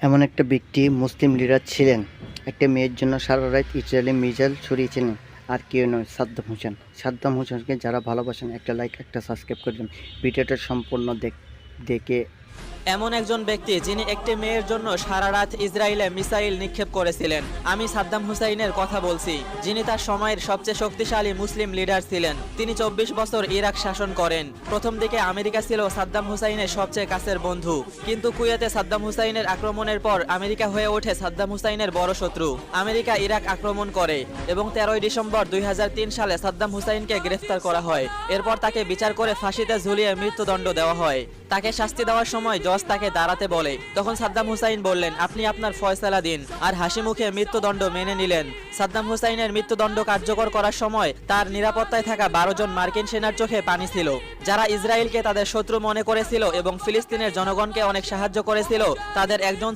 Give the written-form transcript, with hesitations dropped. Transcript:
এমন একটা ব্যক্তি মুসলিম লিডার ছিলেন, একটা মেয়ের জন্য সারা রাত ইসরায়েলি মিসাইল ছড়িয়েছিলেন। আর কেউ নয়, সাদ্দাম হোসেন। সাদ্দাম হোসেনকে যারা ভালোবাসেন একটা লাইক একটা সাবস্ক্রাইব করে দিন। ভিডিওটা সম্পূর্ণ দেখে এমন একজন ব্যক্তি যিনি একটি মেয়ের জন্য সারা রাত ইসরায়েলে মিসাইল নিক্ষেপ করেছিলেন। আমি সাদ্দাম হুসাইনের কথা বলছি, যিনি তার সময়ের সবচেয়ে শক্তিশালী মুসলিম লিডার ছিলেন। তিনি 24 বছর ইরাক শাসন করেন। প্রথম দিকে আমেরিকা ছিল সাদ্দাম হুসাইনের সবচেয়ে কাছের বন্ধু, কিন্তু কুয়েতে সাদ্দাম হুসাইনের আক্রমণের পর আমেরিকা হয়ে ওঠে সাদ্দাম হুসাইনের বড় শত্রু। আমেরিকা ইরাক আক্রমণ করে এবং 13 ডিসেম্বর 2003 সালে সাদ্দাম হুসাইনকে গ্রেফতার করা হয়। এরপর তাকে বিচার করে ফাঁসিতে ঝুলিয়ে মৃত্যুদণ্ড দেওয়া হয়। তাকে শাস্তি দেওয়ার সময় জজ তাকে দাঁড়াতে বলে, তখন সাদ্দাম হুসাইন বললেন, আপনি আপনার ফয়সালা দিন, আর হাসি মুখে মৃত্যুদণ্ড মেনে নিলেন। সাদ্দাম হুসাইনের মৃত্যুদণ্ড কার্যকর করার সময় তার নিরাপত্তায় থাকা 12 জন মার্কিন সেনার চোখে পানি ছিল, যারা ইসরায়েলকে তাদের শত্রু মনে করেছিল এবং ফিলিস্তিনের জনগণকে অনেক সাহায্য করেছিল। তাদের একজন